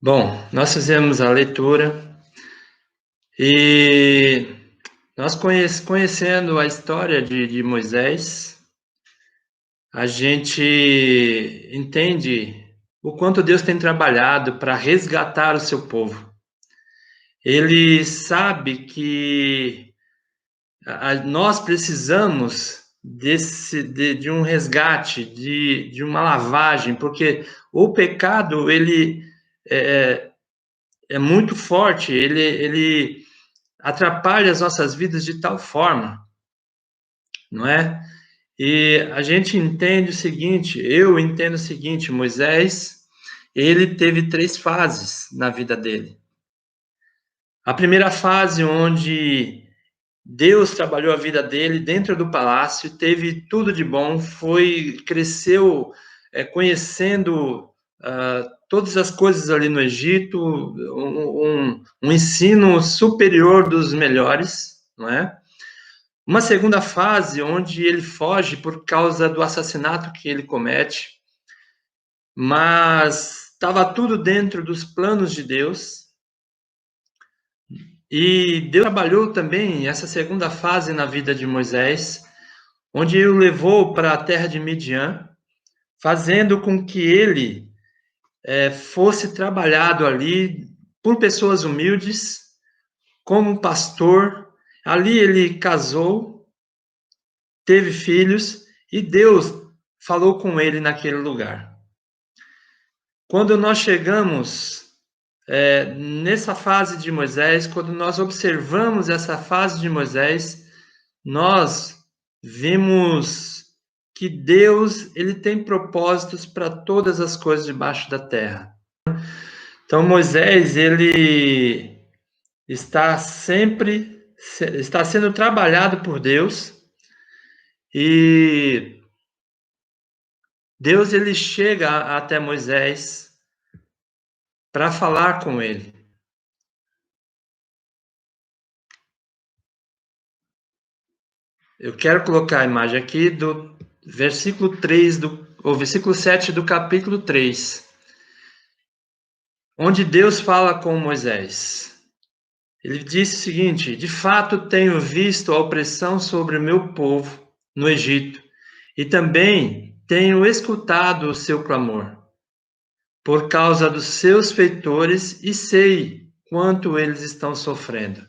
Bom, nós fizemos a leitura e nós conhecendo a história de Moisés, a gente entende o quanto Deus tem trabalhado para resgatar o seu povo. Ele sabe que nós precisamos de um resgate, de uma lavagem, porque o pecado ele é muito forte, ele atrapalha as nossas vidas de tal forma, não é? E a gente entende o seguinte, eu entendo o seguinte, Moisés, ele teve 3 fases na vida dele. A primeira fase onde Deus trabalhou a vida dele dentro do palácio, teve tudo de bom, cresceu conhecendo todas as coisas ali no Egito, um ensino superior dos melhores, não é? Uma segunda fase, onde ele foge por causa do assassinato que ele comete, mas estava tudo dentro dos planos de Deus. E Deus trabalhou também essa segunda fase na vida de Moisés, onde ele o levou para a terra de Midian, fazendo com que ele fosse trabalhado ali por pessoas humildes, como pastor. Ali ele casou, teve filhos, e Deus falou com ele naquele lugar. Quando nós chegamos nessa fase de Moisés, quando nós observamos essa fase de Moisés, nós vimos que Deus ele tem propósitos para todas as coisas debaixo da terra. Então Moisés ele está sendo trabalhado por Deus, e Deus ele chega até Moisés para falar com ele. Eu quero colocar a imagem aqui do versículo 3, ou versículo 7 do capítulo 3, onde Deus fala com Moisés. Ele disse o seguinte: de fato tenho visto a opressão sobre o meu povo no Egito, e também tenho escutado o seu clamor por causa dos seus feitores, e sei quanto eles estão sofrendo.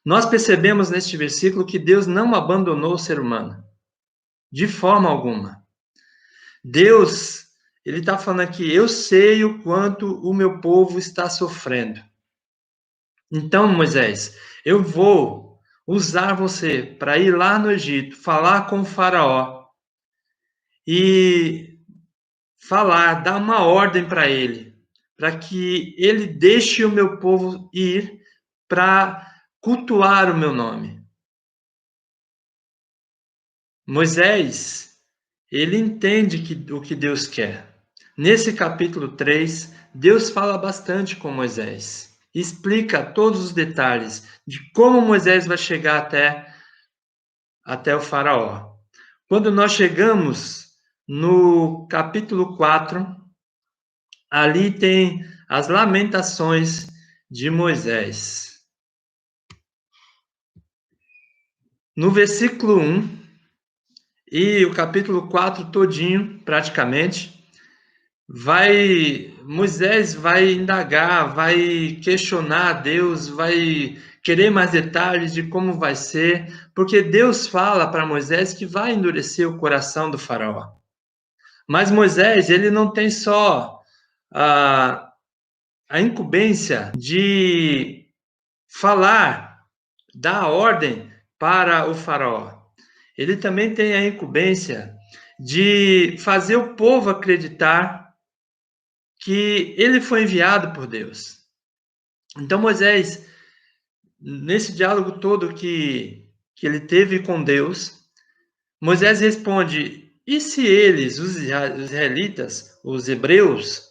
Nós percebemos neste versículo que Deus não abandonou o ser humano, de forma alguma. Deus, ele está falando aqui, eu sei o quanto o meu povo está sofrendo. Então, Moisés, eu vou usar você para ir lá no Egito, falar com o faraó e dar uma ordem para ele, para que ele deixe o meu povo ir para cultuar o meu nome. Moisés, ele entende o que Deus quer. Nesse capítulo 3, Deus fala bastante com Moisés. Explica todos os detalhes de como Moisés vai chegar até o faraó. Quando nós chegamos no capítulo 4, ali tem as lamentações de Moisés. No versículo 1 e o capítulo 4 todinho, praticamente, Moisés vai indagar, vai questionar a Deus, vai querer mais detalhes de como vai ser, porque Deus fala para Moisés que vai endurecer o coração do faraó. Mas Moisés, ele não tem só a incumbência de falar, dar ordem para o faraó. Ele também tem a incumbência de fazer o povo acreditar que ele foi enviado por Deus. Então Moisés, nesse diálogo todo que ele teve com Deus, Moisés responde: e se eles, os israelitas, os hebreus,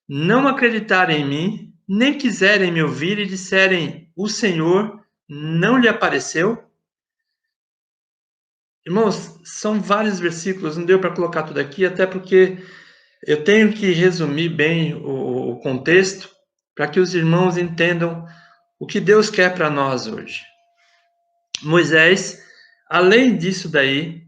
não acreditarem em mim, nem quiserem me ouvir e disserem: o Senhor não lhe apareceu? Irmãos, são vários versículos, não deu para colocar tudo aqui, até porque eu tenho que resumir bem o contexto, para que os irmãos entendam o que Deus quer para nós hoje. Moisés, além disso daí,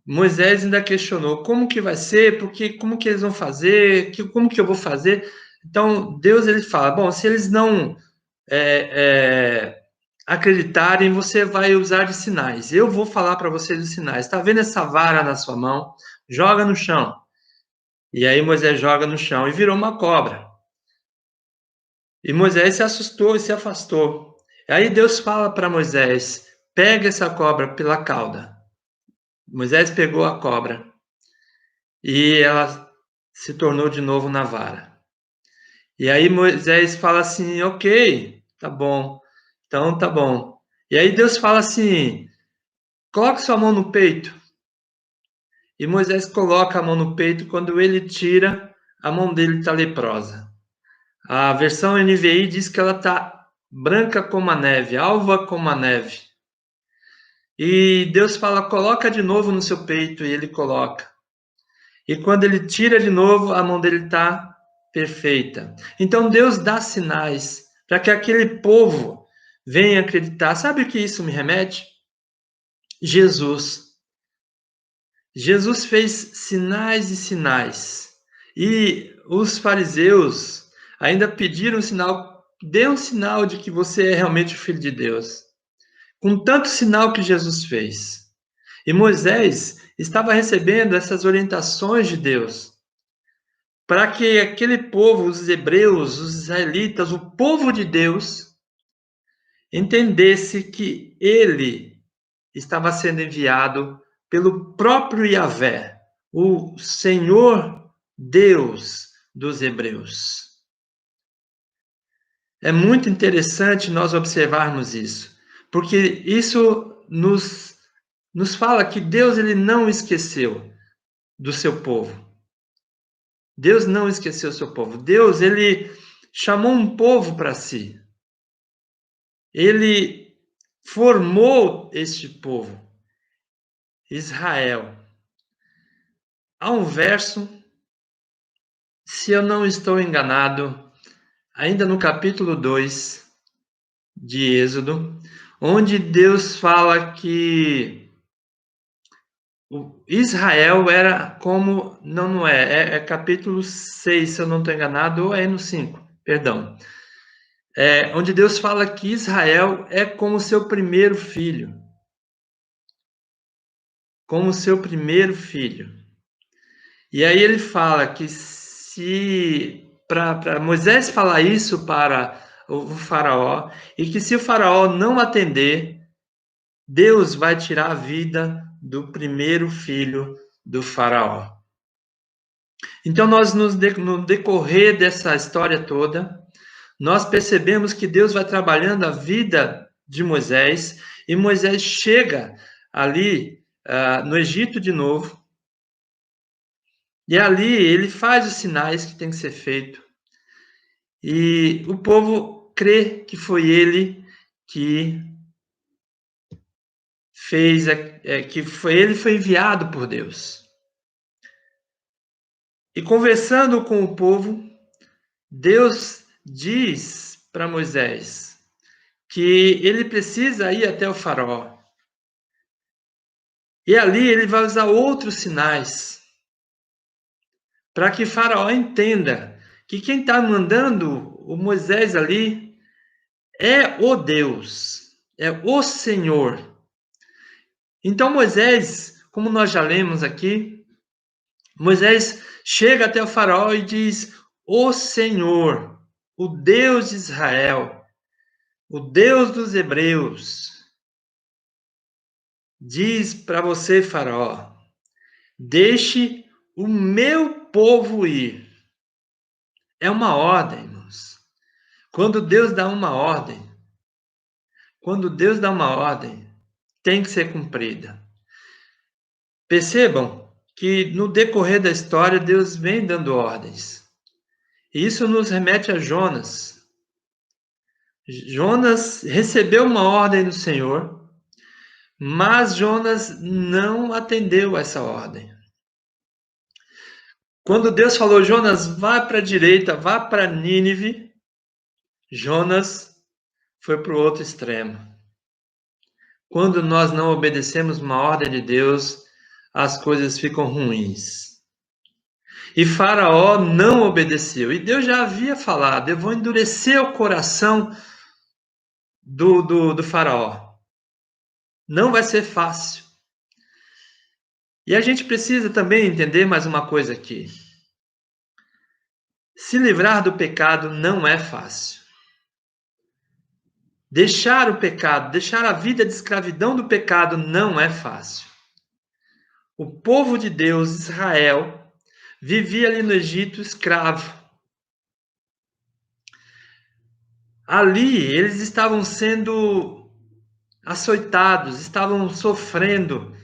Moisés ainda questionou como que vai ser, porque como que eles vão fazer, como que eu vou fazer. Então Deus ele fala, bom, se eles não acreditarem, você vai usar de sinais. Eu vou falar para vocês os sinais. Está vendo essa vara na sua mão? Joga no chão. E aí Moisés joga no chão e virou uma cobra. E Moisés se assustou e se afastou. Aí Deus fala para Moisés: pega essa cobra pela cauda. Moisés pegou a cobra e ela se tornou de novo na vara. E aí Moisés fala assim: ok, tá bom, então tá bom. E aí Deus fala assim: coloque sua mão no peito. E Moisés coloca a mão no peito, quando ele tira, a mão dele está leprosa. A versão NVI diz que ela está branca como a neve, alva como a neve. E Deus fala, coloca de novo no seu peito, e ele coloca. E quando ele tira de novo, a mão dele está perfeita. Então Deus dá sinais para que aquele povo venha acreditar. Sabe o que isso me remete? Jesus. Jesus fez sinais e sinais. E os fariseus ainda pediram um sinal. Dê um sinal de que você é realmente o Filho de Deus. Com tanto sinal que Jesus fez. E Moisés estava recebendo essas orientações de Deus. Para que aquele povo, os hebreus, os israelitas, o povo de Deus, entendesse que ele estava sendo enviado pelo próprio Yahvé, o Senhor Deus dos hebreus. É muito interessante nós observarmos isso, porque isso nos fala que Deus ele não esqueceu do seu povo. Deus não esqueceu o seu povo. Deus ele chamou um povo para si. Ele formou este povo, Israel. Há um verso, se eu não estou enganado, ainda no capítulo 2 de Êxodo, onde Deus fala que Israel era como. Não é. É capítulo 6, se eu não estou enganado, ou é no 5, perdão. Onde Deus fala que Israel é como seu primeiro filho. Como seu primeiro filho. E aí ele fala que se para Moisés falar isso para o faraó, e que se o faraó não atender, Deus vai tirar a vida do primeiro filho do faraó. Então nós no decorrer dessa história toda, nós percebemos que Deus vai trabalhando a vida de Moisés, e Moisés chega ali no Egito de novo, e ali ele faz os sinais que tem que ser feito. E o povo crê que foi ele que fez, ele foi enviado por Deus. E conversando com o povo, Deus diz para Moisés que ele precisa ir até o faraó. E ali ele vai usar outros sinais para que Faraó entenda que quem está mandando o Moisés ali é o Deus, é o Senhor. Então Moisés, como nós já lemos aqui, Moisés chega até o Faraó e diz: o Senhor, o Deus de Israel, o Deus dos hebreus, diz para você, Faraó, deixe o meu povo ir. É uma ordem, irmãos. Quando Deus dá uma ordem, tem que ser cumprida. Percebam que no decorrer da história, Deus vem dando ordens. E isso nos remete a Jonas. Jonas recebeu uma ordem do Senhor, mas Jonas não atendeu essa ordem. Quando Deus falou, Jonas, vá para a direita, vá para Nínive, Jonas foi para o outro extremo. Quando nós não obedecemos uma ordem de Deus, as coisas ficam ruins. E Faraó não obedeceu. E Deus já havia falado: eu vou endurecer o coração do Faraó. Não vai ser fácil. E a gente precisa também entender mais uma coisa aqui. Se livrar do pecado não é fácil. Deixar o pecado, deixar a vida de escravidão do pecado não é fácil. O povo de Deus, Israel, vivia ali no Egito escravo. Ali eles estavam sendo açoitados, estavam sofrendo.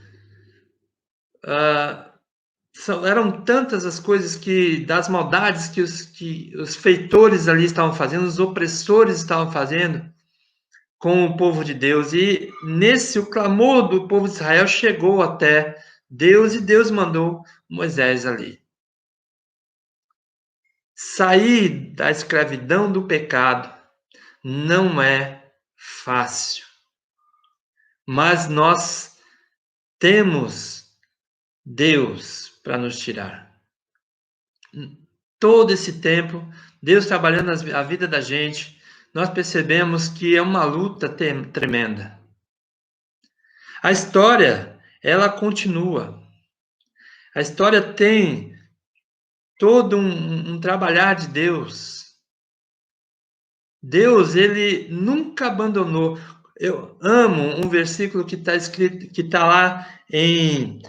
Eram tantas as coisas das maldades que os feitores ali estavam fazendo, os opressores estavam fazendo com o povo de Deus. E o clamor do povo de Israel chegou até Deus e Deus mandou Moisés ali. Sair da escravidão do pecado não é fácil. Mas nós temos Deus para nos tirar. Todo esse tempo, Deus trabalhando a vida da gente, nós percebemos que é uma luta tremenda. A história, ela continua. A história tem todo um trabalhar de Deus. Deus, ele nunca abandonou. Eu amo um versículo que está escrito, que está lá em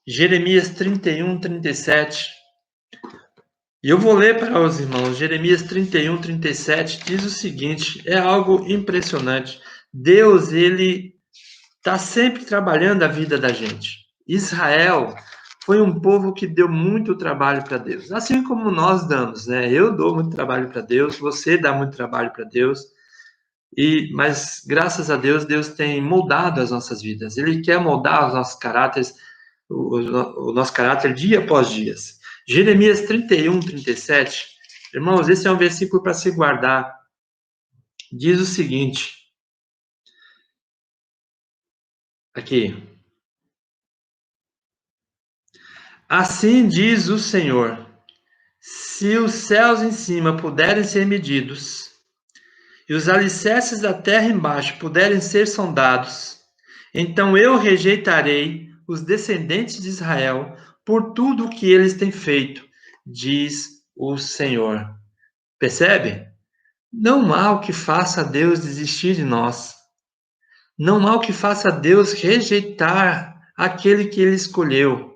Jeremias 31, 37. E eu vou ler para os irmãos. Jeremias 31, 37 diz o seguinte, é algo impressionante. Deus, ele está sempre trabalhando a vida da gente. Israel foi um povo que deu muito trabalho para Deus, assim como nós damos, né? Eu dou muito trabalho para Deus, você dá muito trabalho para Deus, mas graças a Deus, Deus tem moldado as nossas vidas. Ele quer moldar os nossos caráteres, o nosso caráter dia após dia. Jeremias 31, 37, irmãos, esse é um versículo para se guardar. Diz o seguinte, aqui. Assim diz o Senhor, se os céus em cima puderem ser medidos, e os alicerces da terra embaixo puderem ser sondados, então eu rejeitarei os descendentes de Israel por tudo o que eles têm feito, diz o Senhor. Percebe? Não há o que faça Deus desistir de nós. Não há o que faça Deus rejeitar aquele que ele escolheu.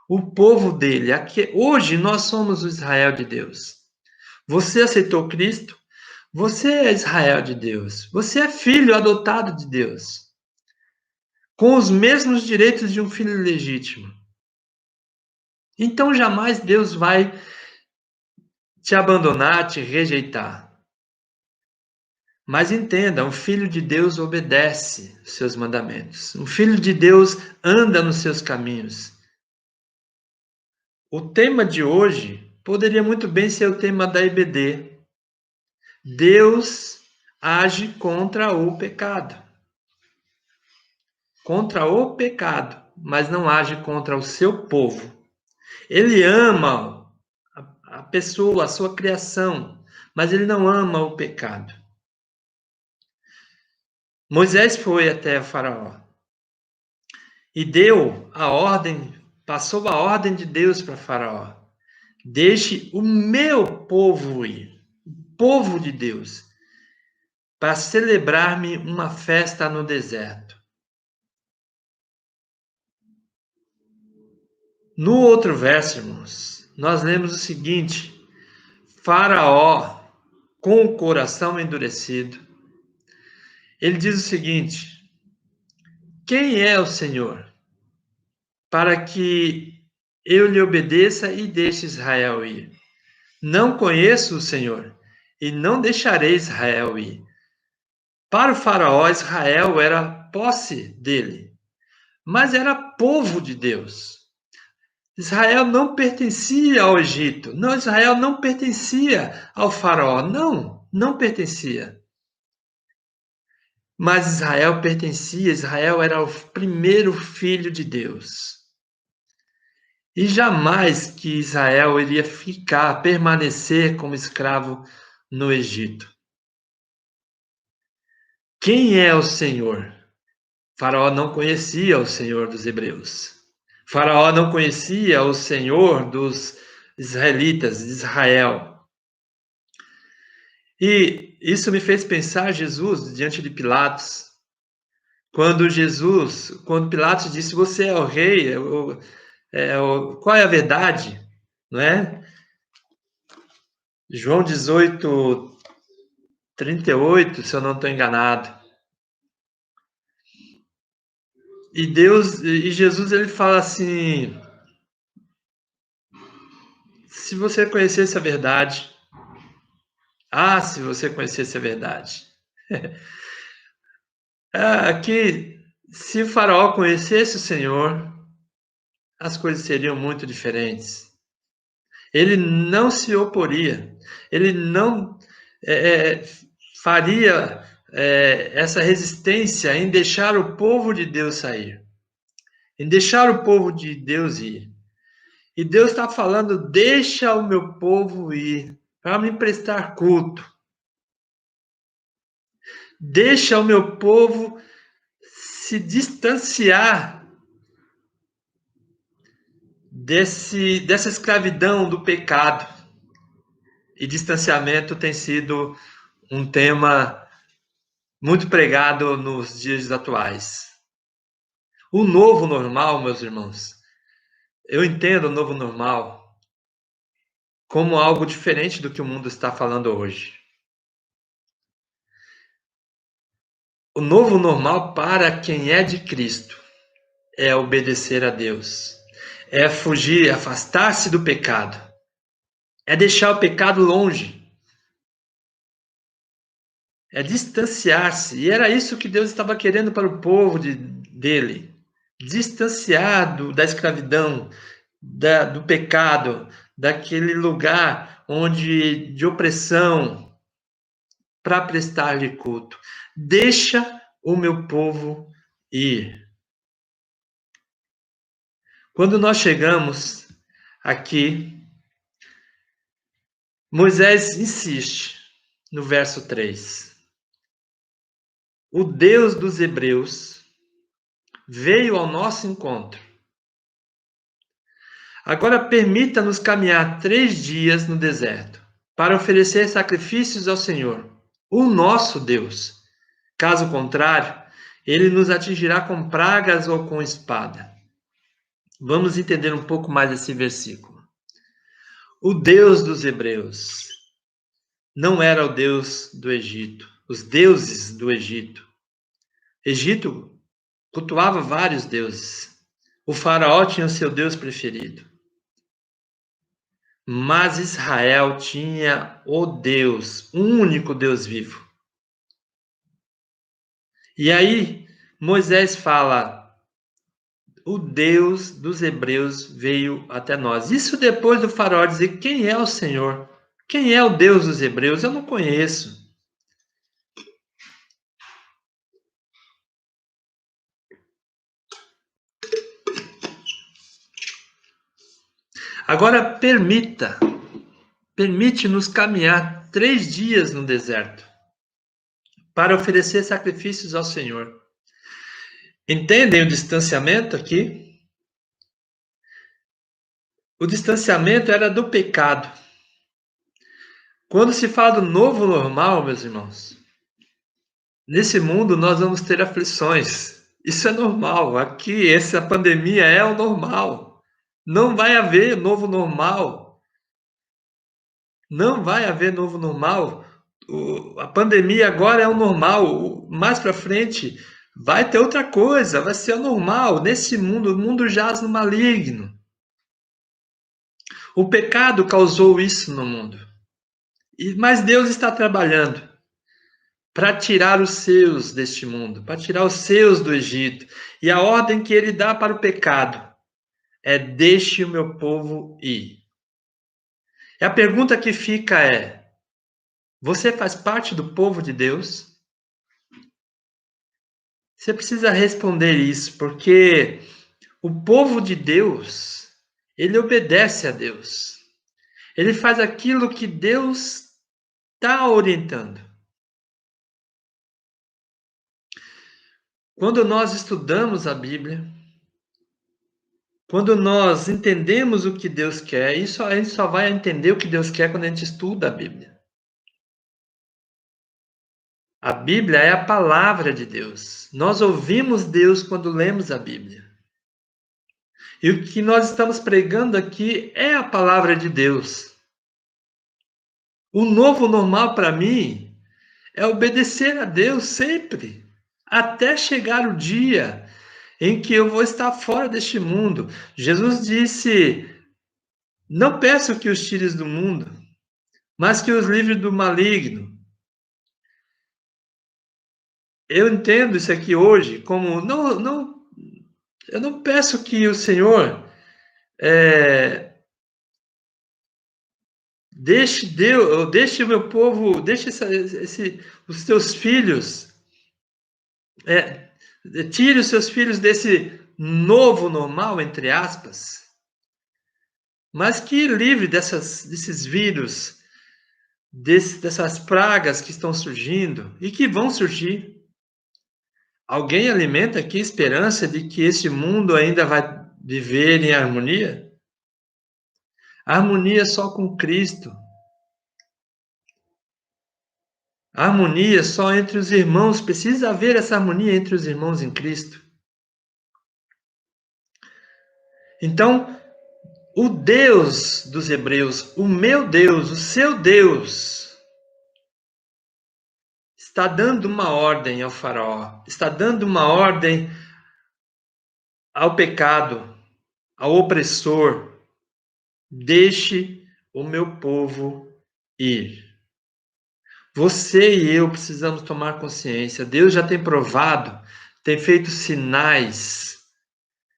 O povo dele. Hoje nós somos o Israel de Deus. Você aceitou Cristo? Você é Israel de Deus. Você é filho adotado de Deus. Com os mesmos direitos de um filho legítimo. Então jamais Deus vai te abandonar, te rejeitar. Mas entenda, um filho de Deus obedece os seus mandamentos. Um filho de Deus anda nos seus caminhos. O tema de hoje poderia muito bem ser o tema da IBD. Deus age contra o pecado. Contra o pecado, mas não age contra o seu povo. Ele ama a pessoa, a sua criação, mas ele não ama o pecado. Moisés foi até o Faraó e deu a ordem, passou a ordem de Deus para Faraó. Deixe o meu povo ir, o povo de Deus, para celebrar-me uma festa no deserto. No outro verso, irmãos, nós lemos o seguinte: Faraó, com o coração endurecido, ele diz o seguinte: quem é o Senhor para que eu lhe obedeça e deixe Israel ir? Não conheço o Senhor e não deixarei Israel ir. Para o Faraó, Israel era posse dele, mas era povo de Deus. Israel não pertencia ao Egito. Não, Israel não pertencia ao Faraó. Não não pertencia. Mas Israel pertencia, Israel era o primeiro filho de Deus. E jamais que Israel iria permanecer como escravo no Egito. Quem é o Senhor? Faraó não conhecia o Senhor dos hebreus. Faraó não conhecia o Senhor dos israelitas, de Israel. E isso me fez pensar Jesus diante de Pilatos. Quando Pilatos disse, você é o rei, qual é a verdade? Não é? João 18, 38, se eu não estou enganado. E Jesus, ele fala assim, se você conhecesse a verdade, se você conhecesse a verdade. Aqui, se o faraó conhecesse o Senhor, as coisas seriam muito diferentes. Ele não se oporia, ele não faria essa resistência em deixar o povo de Deus sair, em deixar o povo de Deus ir. E Deus está falando, deixa o meu povo ir, para me prestar culto. Deixa o meu povo se distanciar dessa escravidão do pecado. E distanciamento tem sido um tema muito pregado nos dias atuais. O novo normal, meus irmãos, eu entendo o novo normal como algo diferente do que o mundo está falando hoje. O novo normal para quem é de Cristo é obedecer a Deus, é fugir, afastar-se do pecado, é deixar o pecado longe, é distanciar-se. E era isso que Deus estava querendo para o povo dele, distanciado da escravidão, do pecado, daquele lugar de opressão, para prestar-lhe culto. Deixa o meu povo ir. Quando nós chegamos aqui, Moisés insiste no verso 3. O Deus dos Hebreus veio ao nosso encontro. Agora permita-nos caminhar 3 dias no deserto para oferecer sacrifícios ao Senhor, o nosso Deus. Caso contrário, ele nos atingirá com pragas ou com espada. Vamos entender um pouco mais esse versículo. O Deus dos Hebreus não era o Deus do Egito, os deuses do Egito. Egito cultuava vários deuses. O faraó tinha o seu Deus preferido. Mas Israel tinha o Deus, o único Deus vivo. E aí Moisés fala, o Deus dos Hebreus veio até nós. Isso depois do faraó dizer, quem é o Senhor? Quem é o Deus dos Hebreus? Eu não conheço. Agora permite-nos caminhar 3 dias no deserto para oferecer sacrifícios ao Senhor. Entendem o distanciamento aqui? O distanciamento era do pecado. Quando se fala do novo normal, meus irmãos, nesse mundo nós vamos ter aflições. Isso é normal. Aqui, essa pandemia é o normal. Não vai haver novo normal. Não vai haver novo normal. A pandemia agora é o normal. Mais para frente vai ter outra coisa. Vai ser o normal. Nesse mundo, o mundo jaz no maligno. O pecado causou isso no mundo. Mas Deus está trabalhando para tirar os seus deste mundo, para tirar os seus do Egito. E a ordem que ele dá para o pecado é: deixe o meu povo ir. E a pergunta que fica é: Você faz parte do povo de Deus? Você precisa responder isso, porque o povo de Deus, ele obedece a Deus. Ele faz aquilo que Deus está orientando. Quando nós estudamos a Bíblia, quando nós entendemos o que Deus quer, isso a gente só vai entender o que Deus quer quando a gente estuda a Bíblia. A Bíblia é a palavra de Deus. Nós ouvimos Deus quando lemos a Bíblia. E o que nós estamos pregando aqui é a palavra de Deus. O novo normal para mim é obedecer a Deus sempre, até chegar o dia em que eu vou estar fora deste mundo. Jesus disse: não peço que os tires do mundo, mas que os livre do maligno. Eu entendo isso aqui hoje como eu não peço que o Senhor deixe o meu povo, deixe os teus filhos, tire os seus filhos desse novo normal, entre aspas, mas que livre desses vírus, dessas pragas que estão surgindo e que vão surgir. Alguém alimenta aqui esperança de que esse mundo ainda vai viver em harmonia? Harmonia só com Cristo. Harmonia só entre os irmãos. Precisa haver essa harmonia entre os irmãos em Cristo. Então, o Deus dos Hebreus, o meu Deus, o seu Deus, está dando uma ordem ao faraó, está dando uma ordem ao pecado, ao opressor: deixe o meu povo ir. Você e eu precisamos tomar consciência. Deus já tem provado, tem feito sinais.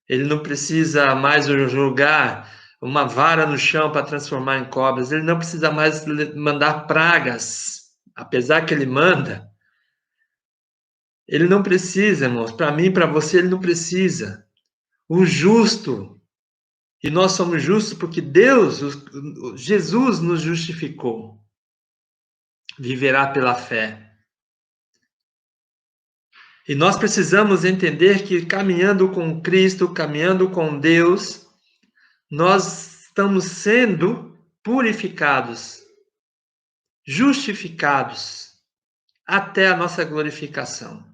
Ele não precisa mais jogar uma vara no chão para transformar em cobras. Ele não precisa mais mandar pragas, apesar que ele manda. Ele não precisa, irmãos. Para mim, para você, ele não precisa. O justo, e nós somos justos porque Deus, Jesus nos justificou, viverá pela fé. E nós precisamos entender que caminhando com Cristo, caminhando com Deus, nós estamos sendo purificados, justificados, até a nossa glorificação.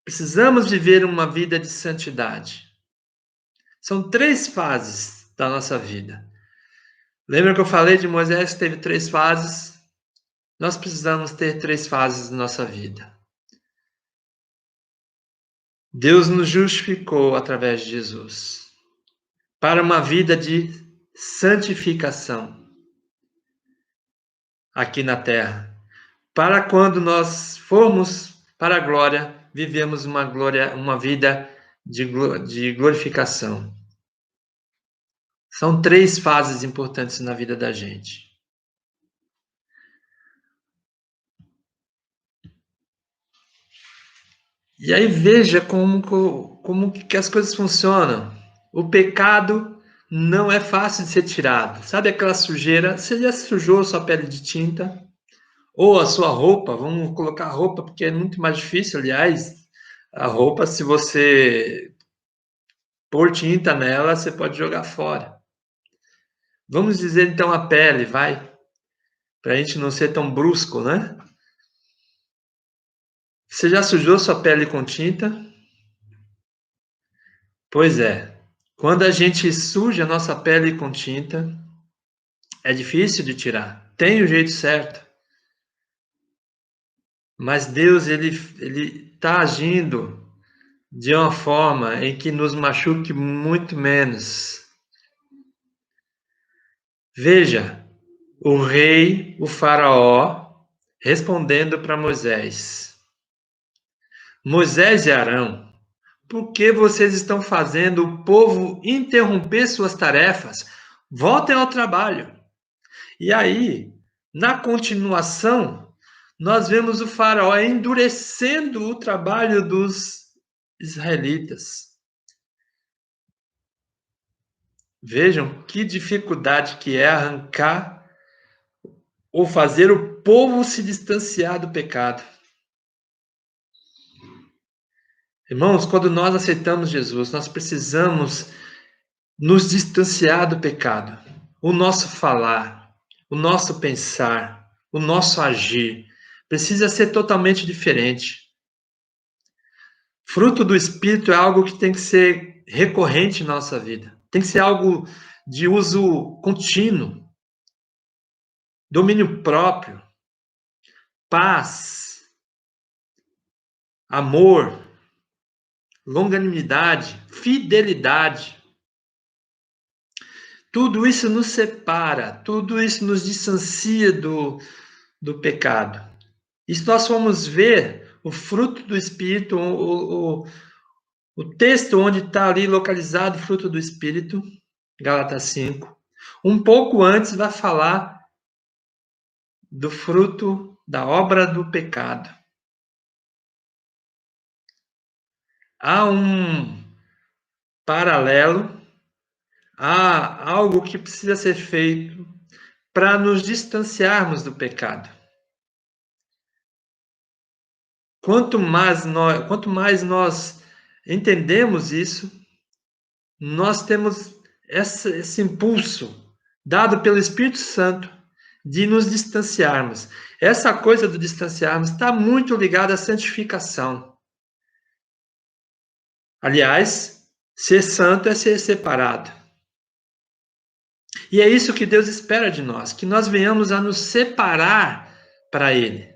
Precisamos viver uma vida de santidade. São 3 fases da nossa vida. Lembra que eu falei de Moisés que teve 3 fases? Nós precisamos ter 3 fases na nossa vida. Deus nos justificou através de Jesus para uma vida de santificação aqui na terra. Para quando nós formos para a glória, vivemos uma vida de glorificação. São 3 fases importantes na vida da gente. E aí veja como que as coisas funcionam. O pecado não é fácil de ser tirado. Sabe aquela sujeira? Você já sujou sua pele de tinta? Ou a sua roupa? Vamos colocar a roupa, porque é muito mais difícil, aliás. A roupa, se você pôr tinta nela, você pode jogar fora. Vamos dizer então a pele, vai? Para a gente não ser tão brusco, né? Você já sujou sua pele com tinta? Pois é. Quando a gente suja a nossa pele com tinta, é difícil de tirar. Tem o jeito certo. Mas Deus, ele está agindo de uma forma em que nos machuque muito menos. Veja, o rei, o faraó, respondendo para Moisés: Moisés e Arão, por que vocês estão fazendo o povo interromper suas tarefas? Voltem ao trabalho. E aí, Na continuação, nós vemos o faraó endurecendo o trabalho dos israelitas. Vejam que dificuldade que é arrancar ou fazer o povo se distanciar do pecado. Irmãos, quando nós aceitamos Jesus, nós precisamos nos distanciar do pecado. O nosso falar, o nosso pensar, o nosso agir precisa ser totalmente diferente. Fruto do Espírito é algo que tem que ser recorrente na nossa vida. Tem que ser algo de uso contínuo. Domínio próprio, paz, amor, longanimidade, fidelidade. Tudo isso nos separa, tudo isso nos distancia do pecado. E se nós formos ver o fruto do Espírito, o texto onde está ali localizado o fruto do Espírito, Gálatas 5, um pouco antes vai falar do fruto da obra do pecado. Há um paralelo, há algo que precisa ser feito para nos distanciarmos do pecado. Quanto mais nós entendemos isso, nós temos esse impulso dado pelo Espírito Santo de nos distanciarmos. Essa coisa do distanciarmos está muito ligada à santificação. Aliás, ser santo é ser separado. E é isso que Deus espera de nós, que nós venhamos a nos separar para Ele.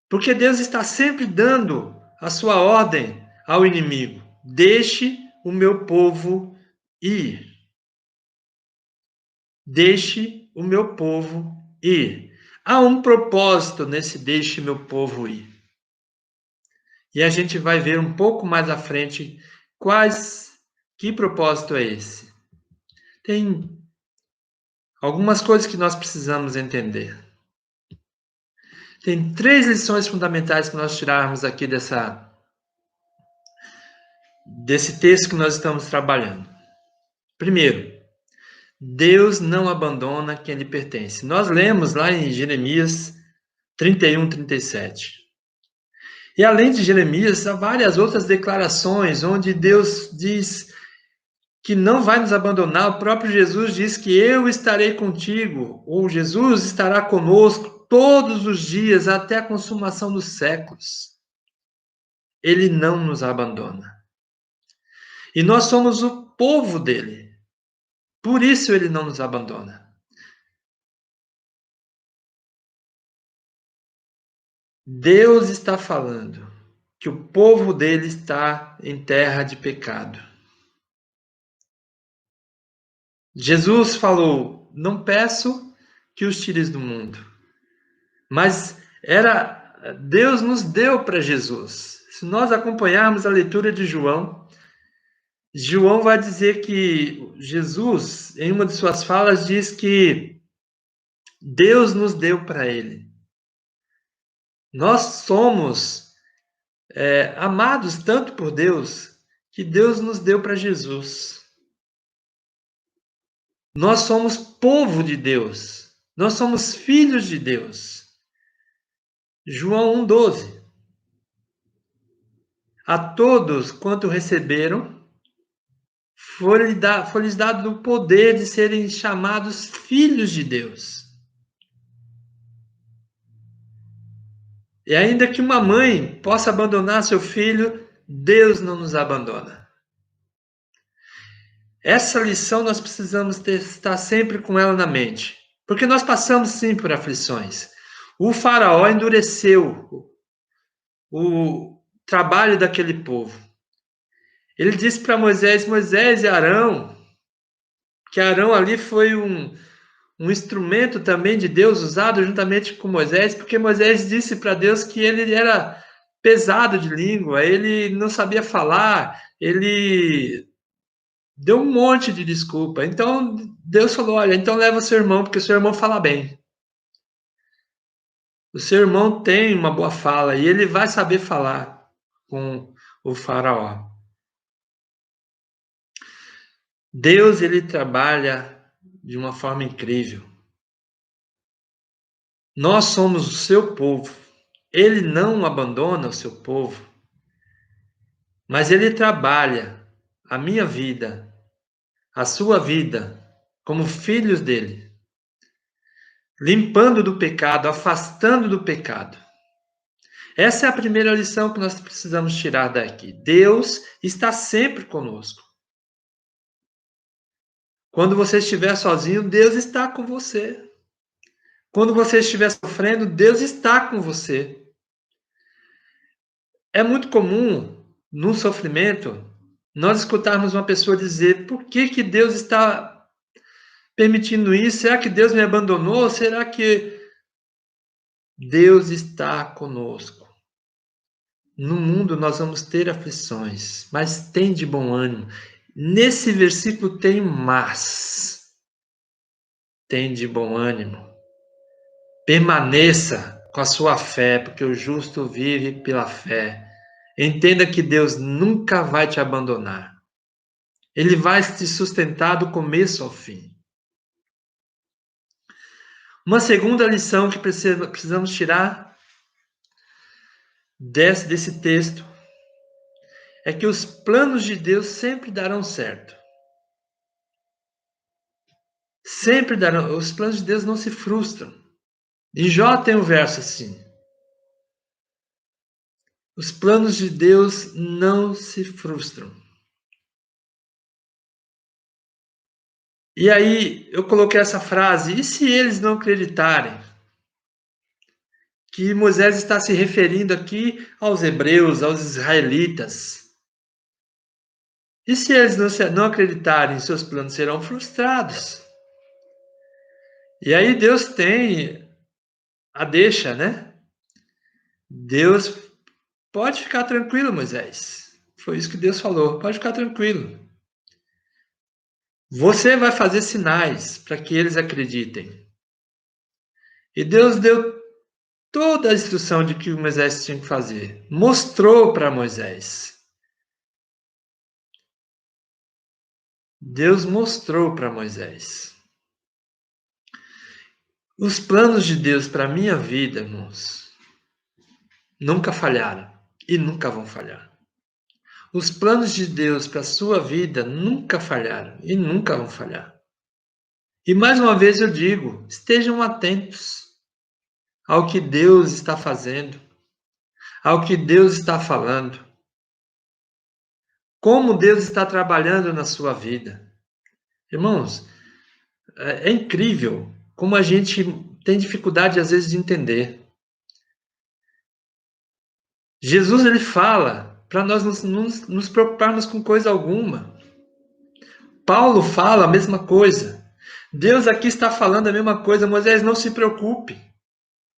Porque Deus está sempre dando a sua ordem ao inimigo: deixe o meu povo ir. Deixe o meu povo ir. Há um propósito nesse deixe meu povo ir. E a gente vai ver um pouco mais à frente que propósito é esse. Tem algumas coisas que nós precisamos entender. Tem 3 lições fundamentais que nós tirarmos aqui desse texto que nós estamos trabalhando. Primeiro, Deus não abandona quem lhe pertence. Nós lemos lá em Jeremias 31, 37. E além de Jeremias, há várias outras declarações onde Deus diz que não vai nos abandonar. O próprio Jesus diz que eu estarei contigo, ou Jesus estará conosco todos os dias até a consumação dos séculos. Ele não nos abandona. E nós somos o povo dele. Por isso ele não nos abandona. Deus está falando que o povo dele está em terra de pecado. Jesus falou: não peço que os tires do mundo. Mas Deus nos deu para Jesus. Se nós acompanharmos a leitura de João, João vai dizer que Jesus, em uma de suas falas, diz que Deus nos deu para ele. Nós somos amados tanto por Deus, que Deus nos deu para Jesus. Nós somos povo de Deus. Nós somos filhos de Deus. João 1,12. A todos quanto receberam, foi-lhes dado o poder de serem chamados filhos de Deus. E ainda que uma mãe possa abandonar seu filho, Deus não nos abandona. Essa lição nós precisamos estar sempre com ela na mente. Porque nós passamos sim por aflições. O faraó endureceu o trabalho daquele povo. Ele disse para Moisés e Arão, que Arão ali foi um instrumento também de Deus usado juntamente com Moisés, porque Moisés disse para Deus que ele era pesado de língua, ele não sabia falar, ele Deu um monte de desculpa. Então, Deus falou, olha, então leva o seu irmão, porque o seu irmão fala bem. O seu irmão tem uma boa fala e ele vai saber falar com o faraó. Deus, ele trabalha de uma forma incrível. Nós somos o seu povo. Ele não abandona o seu povo, mas ele trabalha a minha vida, a sua vida, como filhos dele, limpando do pecado, afastando do pecado. Essa é a primeira lição que nós precisamos tirar daqui. Deus está sempre conosco. Quando você estiver sozinho, Deus está com você. Quando você estiver sofrendo, Deus está com você. É muito comum, no sofrimento, nós escutarmos uma pessoa dizer: por que que Deus está permitindo isso? Será que Deus me abandonou? Será que Deus está conosco? No mundo nós vamos ter aflições, mas tem de bom ânimo. Nesse versículo tem mas. Tem de bom ânimo. Permaneça com a sua fé, porque o justo vive pela fé. Entenda que Deus nunca vai te abandonar. Ele vai te sustentar do começo ao fim. Uma segunda lição que precisamos tirar desse texto é que os planos de Deus sempre darão certo. Sempre darão. Os planos de Deus não se frustram. Em Jó tem um verso assim: os planos de Deus não se frustram. E aí eu coloquei essa frase: e se eles não acreditarem? Que Moisés está se referindo aqui aos hebreus, aos israelitas. E se eles não acreditarem, seus planos serão frustrados. E aí Deus tem a deixa, né? Deus pode ficar tranquilo, Moisés. Foi isso que Deus falou. Pode ficar tranquilo. Você vai fazer sinais para que eles acreditem. E Deus deu toda a instrução de que o Moisés tinha que fazer. Mostrou para Moisés. Deus mostrou para Moisés. Os planos de Deus para a minha vida, irmãos, nunca falharam e nunca vão falhar. Os planos de Deus para a sua vida nunca falharam e nunca vão falhar. E mais uma vez eu digo, estejam atentos ao que Deus está fazendo, ao que Deus está falando, como Deus está trabalhando na sua vida. Irmãos, é incrível como a gente tem dificuldade às vezes de entender. Jesus ele fala para nós nos preocuparmos com coisa alguma. Paulo fala a mesma coisa. Deus aqui está falando a mesma coisa. Moisés, não se preocupe.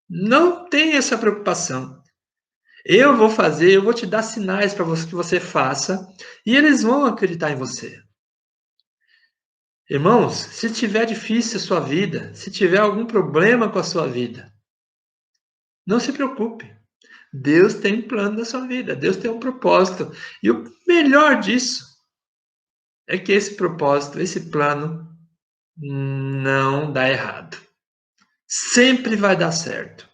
Não tem essa preocupação. Eu vou fazer, eu vou te dar sinais para que você faça e eles vão acreditar em você. Irmãos, se tiver difícil a sua vida, se tiver algum problema com a sua vida, não se preocupe. Deus tem um plano na sua vida, Deus tem um propósito. E o melhor disso é que esse propósito, esse plano, não dá errado. Sempre vai dar certo.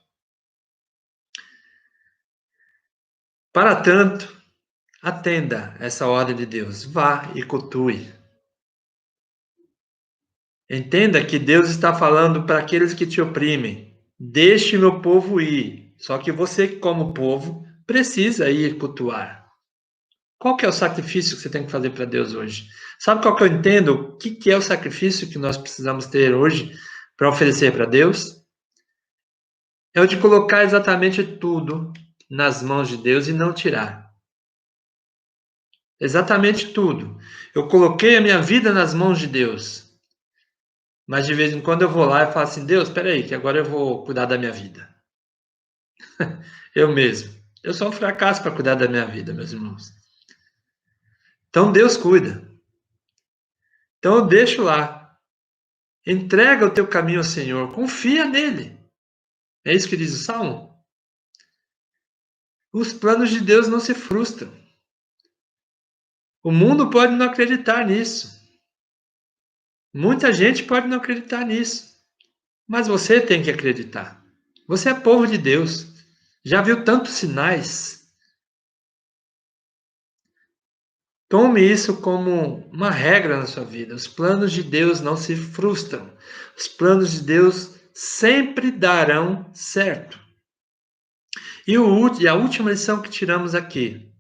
Para tanto, atenda essa ordem de Deus. Vá e cultue. Entenda que Deus está falando para aqueles que te oprimem. Deixe meu povo ir. Só que você, como povo, precisa ir cultuar. Qual que é o sacrifício que você tem que fazer para Deus hoje? Sabe qual que eu entendo? O que é o sacrifício que nós precisamos ter hoje para oferecer para Deus? É o de colocar exatamente tudo nas mãos de Deus e não tirar. Exatamente tudo. Eu coloquei a minha vida nas mãos de Deus. Mas de vez em quando eu vou lá e falo assim: Deus, espera aí, que agora eu vou cuidar da minha vida. Eu mesmo. Eu sou um fracasso para cuidar da minha vida, meus irmãos. Então Deus cuida. Então eu deixo lá. Entrega o teu caminho ao Senhor, confia nele. É isso que diz o Salmo. Os planos de Deus não se frustram. O mundo pode não acreditar nisso. Muita gente pode não acreditar nisso. Mas você tem que acreditar. Você é povo de Deus. Já viu tantos sinais. Tome isso como uma regra na sua vida. Os planos de Deus não se frustram. Os planos de Deus sempre darão certo. E a última lição que tiramos aqui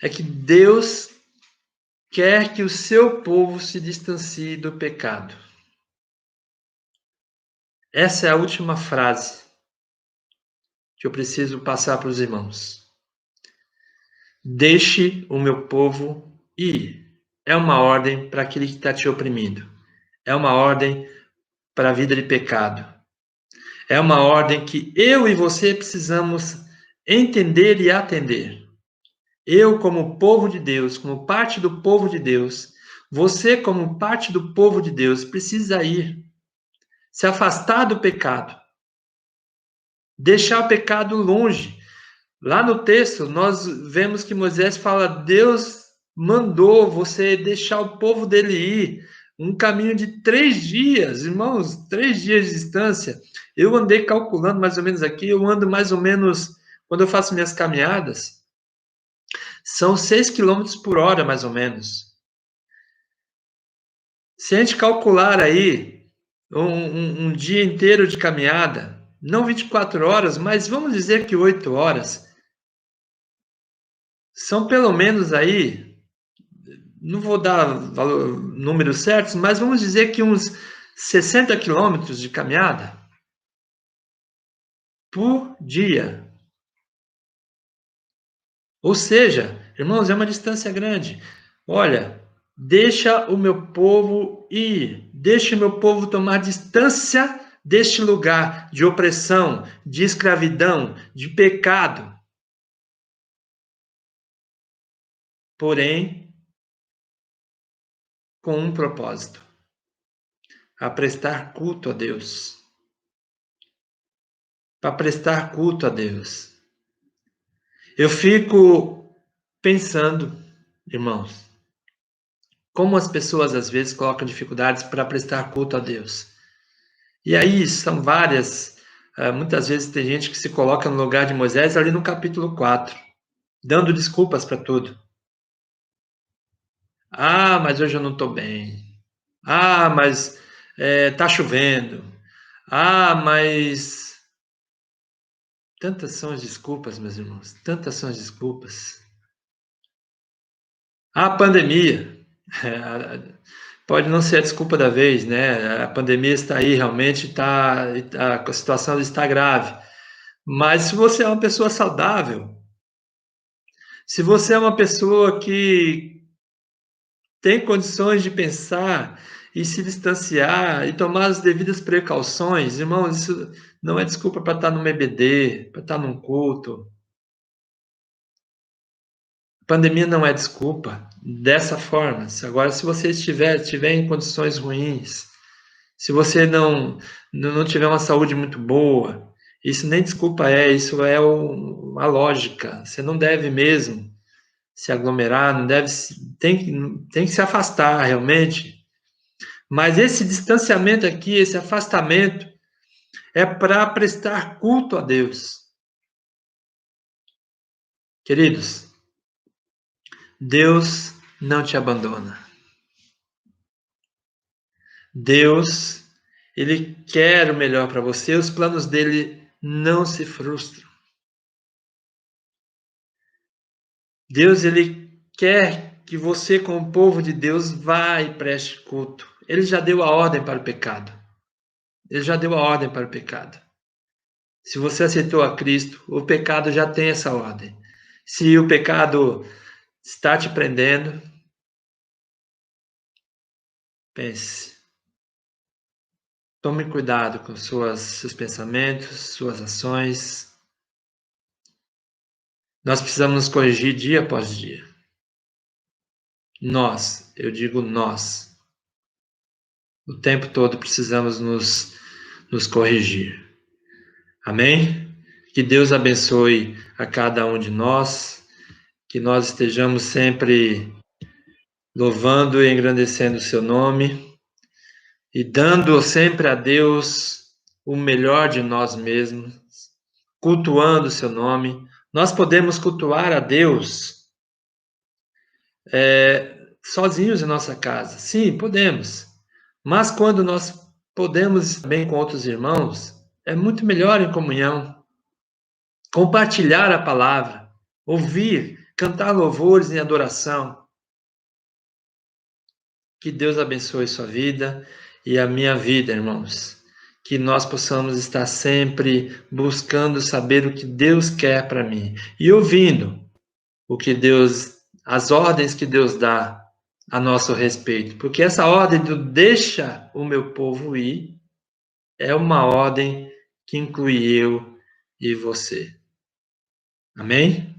é que Deus quer que o seu povo se distancie do pecado. Essa é a última frase que eu preciso passar para os irmãos. Deixe o meu povo ir. É uma ordem para aquele que está te oprimindo. É uma ordem para a vida de pecado. É uma ordem que eu e você precisamos entender e atender. Eu, como povo de Deus, como parte do povo de Deus, você, como parte do povo de Deus, precisa ir, se afastar do pecado, deixar o pecado longe. Lá no texto, nós vemos que Moisés fala: Deus mandou você deixar o povo dele ir. Um caminho de 3 dias, irmãos, 3 dias de distância. Eu andei calculando mais ou menos aqui, eu ando mais ou menos, quando eu faço minhas caminhadas, são 6 quilômetros por hora, mais ou menos. Se a gente calcular aí um dia inteiro de caminhada, não 24 horas, mas vamos dizer que 8 horas, são pelo menos aí, não vou dar números certos, mas vamos dizer que uns 60 quilômetros de caminhada por dia. Ou seja, irmãos, é uma distância grande. Olha, deixa o meu povo ir, deixa o meu povo tomar distância deste lugar de opressão, de escravidão, de pecado. Porém, com um propósito: a prestar culto a Deus. Para prestar culto a Deus. Eu fico pensando, irmãos, como as pessoas às vezes colocam dificuldades para prestar culto a Deus. E aí são várias, muitas vezes tem gente que se coloca no lugar de Moisés ali no capítulo 4, dando desculpas para tudo. Ah, mas hoje eu não estou bem. Ah, mas tá chovendo. Ah, mas... Tantas são as desculpas, meus irmãos, tantas são as desculpas. A pandemia, pode não ser a desculpa da vez, né? A pandemia está aí, realmente a situação está grave. Mas se você é uma pessoa saudável, se você é uma pessoa que tem condições de pensar e se distanciar e tomar as devidas precauções, irmãos, isso não é desculpa para estar no EBD, para estar num culto. Pandemia não é desculpa dessa forma. Agora, se você tiver em condições ruins, se você não tiver uma saúde muito boa, isso nem desculpa isso é uma lógica. Você não deve mesmo se aglomerar, não deve, tem que se afastar realmente. Mas esse distanciamento aqui, esse afastamento, é para prestar culto a Deus. Queridos, Deus não te abandona. Deus, Ele quer o melhor para você, os planos dele não se frustram. Deus, Ele quer que você, como povo de Deus, vá e preste culto. Ele já deu a ordem para o pecado. Ele já deu a ordem para o pecado. Se você aceitou a Cristo, o pecado já tem essa ordem. Se o pecado está te prendendo, pense. Tome cuidado com seus pensamentos, suas ações. Nós precisamos nos corrigir dia após dia. Nós, eu digo nós, o tempo todo precisamos nos corrigir. Amém? Que Deus abençoe a cada um de nós, que nós estejamos sempre louvando e engrandecendo o seu nome e dando sempre a Deus o melhor de nós mesmos, cultuando o seu nome. Nós podemos cultuar a Deus sozinhos em nossa casa. Sim, podemos. Mas quando nós podemos estar bem com outros irmãos, é muito melhor em comunhão. Compartilhar a palavra, ouvir, cantar louvores em adoração. Que Deus abençoe sua vida e a minha vida, irmãos. Que nós possamos estar sempre buscando saber o que Deus quer para mim e ouvindo o que Deus, as ordens que Deus dá a nosso respeito, porque essa ordem do deixa o meu povo ir é uma ordem que inclui eu e você. Amém?